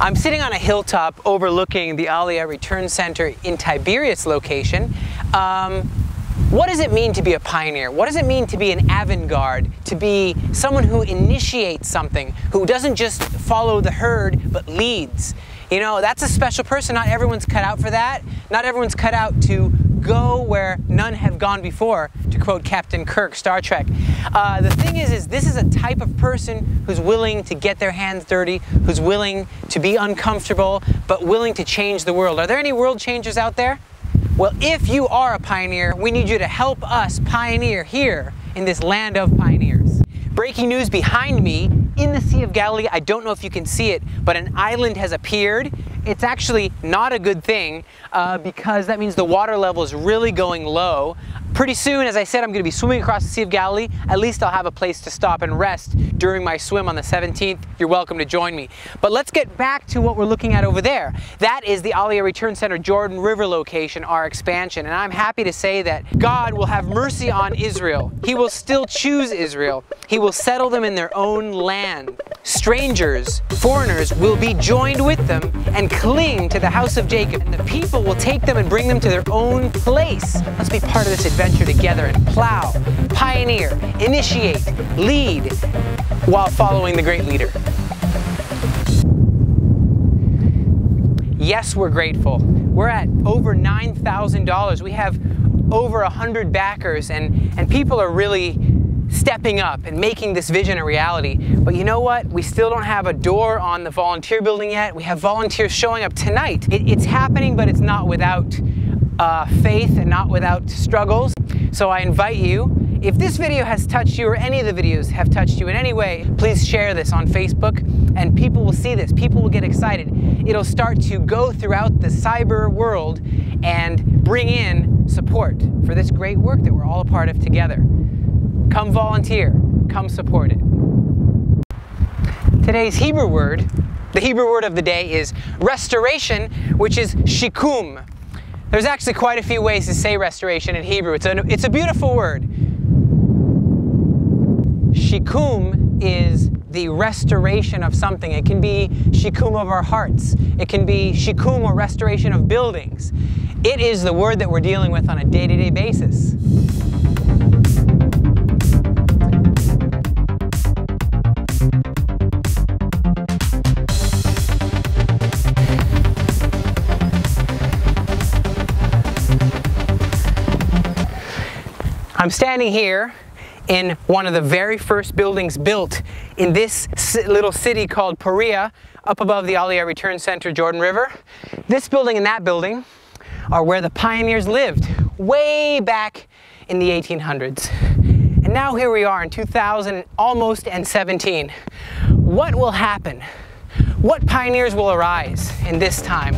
I'm sitting on a hilltop overlooking the Aliyah Return Center in Tiberias location. What does it mean to be a pioneer? What does it mean to be an avant-garde? To be someone who initiates something, who doesn't just follow the herd, but leads? You know, that's a special person. Not everyone's cut out for that. Not everyone's cut out to go where none have gone before, to quote Captain Kirk, Star Trek. The thing is this is a type of person who's willing to get their hands dirty, who's willing to be uncomfortable, but willing to change the world. Are there any world changers out there? Well, if you are a pioneer, we need you to help us pioneer here in this land of pioneers. Breaking news behind me, in the Sea of Galilee, I don't know if you can see it, but an island has appeared. It's actually not a good thing because that means the water level is really going low. Pretty soon, as I said, I'm going to be swimming across the Sea of Galilee. At least I'll have a place to stop and rest during my swim on the 17th. You're welcome to join me. But let's get back to what we're looking at over there. That is the Aliyah Return Center Jordan River location, our expansion. And I'm happy to say that God will have mercy on Israel. He will still choose Israel. He will settle them in their own land. Strangers, foreigners, will be joined with them and cling to the house of Jacob. And the people will take them and bring them to their own place. Let's be part of this adventure together and plow, pioneer, initiate, lead, while following the great leader. Yes, we're grateful. We're at over $9,000. We have over 100 backers and people are really stepping up and making this vision a reality. But you know what? We still don't have a door on the volunteer building yet. We have volunteers showing up tonight. It's happening, but it's not without faith and not without struggles. So I invite you, if this video has touched you or any of the videos have touched you in any way, please share this on Facebook and people will see this. People will get excited. It'll start to go throughout the cyber world and bring in support for this great work that we're all a part of together. Come volunteer, come support it. Today's Hebrew word, the Hebrew word of the day is restoration, which is shikum. There's actually quite a few ways to say restoration in Hebrew. It's a beautiful word. Shikum is the restoration of something. It can be shikum of our hearts. It can be shikum or restoration of buildings. It is the word that we're dealing with on a day-to-day basis. I'm standing here in one of the very first buildings built in this little city called Perea, up above the Aliyah Return Center, Jordan River. This building and that building are where the pioneers lived way back in the 1800s. And now here we are in 2017. What will happen? What pioneers will arise in this time?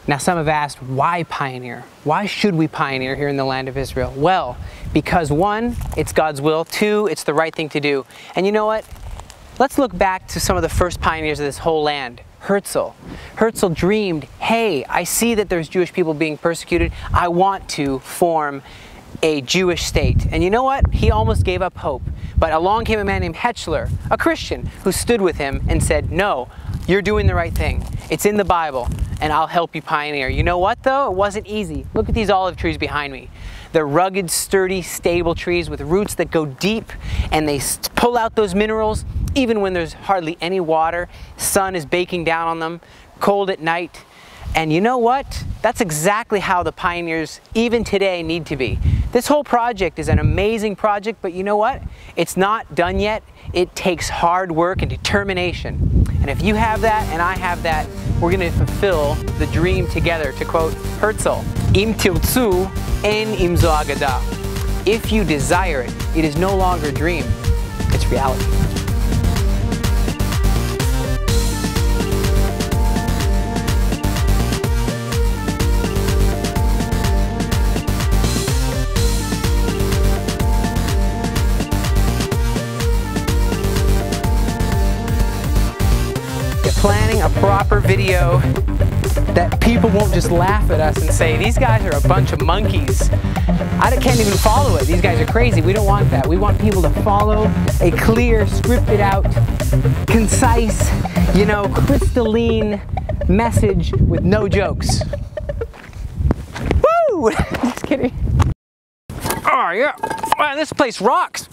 Now some have asked, why pioneer? Why should we pioneer here in the land of Israel? Well, because one, it's God's will. Two, it's the right thing to do. And you know what? Let's look back to some of the first pioneers of this whole land. Herzl. Herzl dreamed, hey, I see that there's Jewish people being persecuted. I want to form a Jewish state. And you know what? He almost gave up hope. But along came a man named Hetzler, a Christian, who stood with him and said, no, you're doing the right thing. It's in the Bible, and I'll help you pioneer. You know what, though? It wasn't easy. Look at these olive trees behind me. They're rugged, sturdy, stable trees with roots that go deep, and they pull out those minerals even when there's hardly any water. Sun is baking down on them, cold at night. And you know what? That's exactly how the pioneers, even today, need to be. This whole project is an amazing project, but you know what? It's not done yet. It takes hard work and determination. And if you have that and I have that, we're going to fulfill the dream together. To quote Herzl, Im tirtzu en im zo agada. If you desire it, it is no longer a dream, it's reality. Planning a proper video that people won't just laugh at us and say, these guys are a bunch of monkeys. I can't even follow it. These guys are crazy. We don't want that. We want people to follow a clear, scripted out, concise, you know, crystalline message with no jokes. Woo! Just kidding. Oh yeah, man, this place rocks.